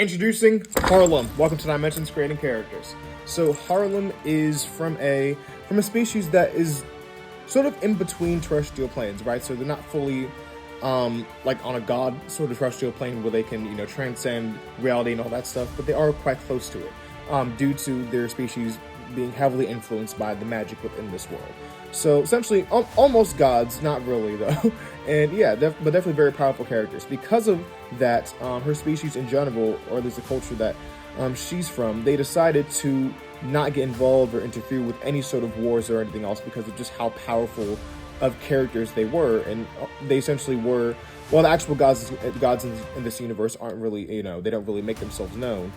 Introducing Harlym. Welcome to Dimensions Creating Characters. So Harlym is from a species that is sort of in between terrestrial planes, right? So they're not fully like on a god sort of terrestrial plane where they can, transcend reality and all that stuff, but they are quite close to it, due to their species being heavily influenced by the magic within this world. So essentially, almost gods, not really though. And yeah, but definitely very powerful characters. Because of that, her species in general, or at least the culture that she's from, they decided to not get involved or interfere with any sort of wars or anything else because of just how powerful of characters they were. And they essentially were, well, the actual gods in this universe aren't really, they don't really make themselves known.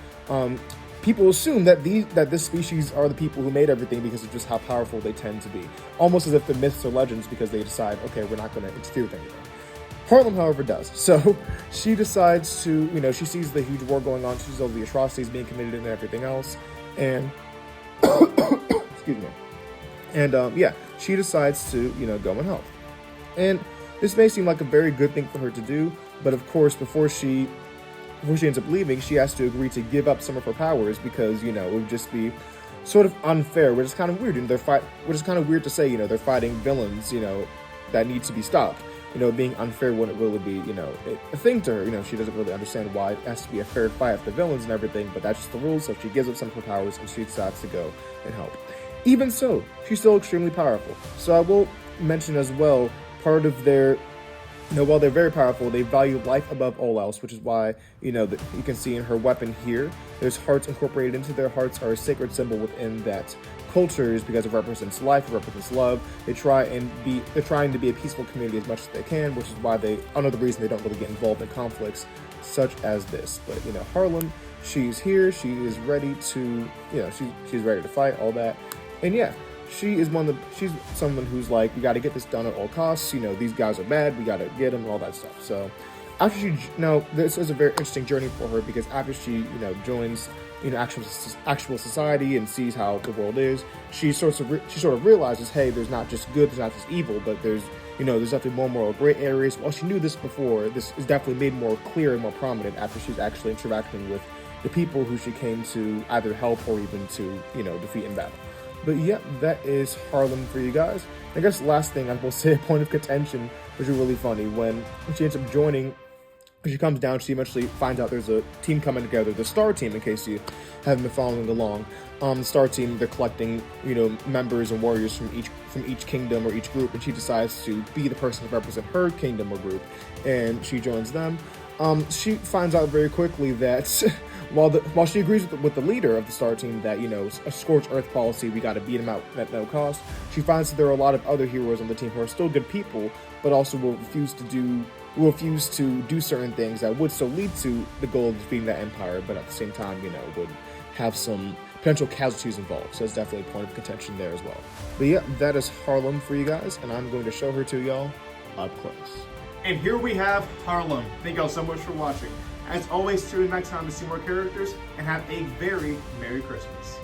People assume that this species are the people who made everything because of just how powerful they tend to be. Almost as if they're myths or legends because they decide, okay, we're not going to interfere with anything. Harlym, however, does. So she decides to, she sees the huge war going on, she sees all the atrocities being committed and everything else, and, excuse me, and yeah, she decides to, go and help. And this may seem like a very good thing for her to do, but of course, before she ends up leaving, she has to agree to give up some of her powers because, it would just be sort of unfair, which is kind of weird. And which is kind of weird to say, they're fighting villains, that need to be stopped. Being unfair wouldn't really be, a thing to her. She doesn't really understand why it has to be a fair fight with the villains and everything, but that's just the rules. So she gives up some of her powers and she decides to go and help. Even so, she's still extremely powerful. So I will mention as well, part of their while they're very powerful, they value life above all else, which is why, you can see in her weapon here, there's hearts incorporated into their hearts are a sacred symbol within that culture, is because it represents life, it represents love. They're trying to be a peaceful community as much as they can, which is why another reason they don't really get involved in conflicts such as this. But, Harlym, she's here, she is ready to, she's ready to fight, all that. And yeah, she's someone who's like, we got to get this done at all costs. These guys are bad. We got to get them and all that stuff. So after this is a very interesting journey for her because after she, joins, actual society and sees how the world is, she sort of realizes, hey, there's not just good, there's not just evil, but there's definitely more moral gray areas. While she knew this before, this is definitely made more clear and more prominent after she's actually interacting with the people who she came to either help or even to, defeat in battle. But yeah, that is Harlym for you guys. I guess the last thing I will say, a point of contention, which is really funny, when she ends up joining, when she comes down, she eventually finds out there's a team coming together, the Star Team, in case you haven't been following along. The Star Team, they're collecting, members and warriors from each kingdom or each group, and she decides to be the person to represent her kingdom or group, and she joins them. She finds out very quickly that while she agrees with the leader of the Star Team that, a scorched earth policy, we got to beat him out at no cost, she finds that there are a lot of other heroes on the team who are still good people, but also will refuse to do certain things that would still lead to the goal of defeating that empire, but at the same time, would have some potential casualties involved. So it's definitely a point of contention there as well. But yeah, that is Harlym for you guys, and I'm going to show her to y'all up close. And here we have Harlym. Thank y'all so much for watching. As always, tune in next time to see more characters, and have a very Merry Christmas.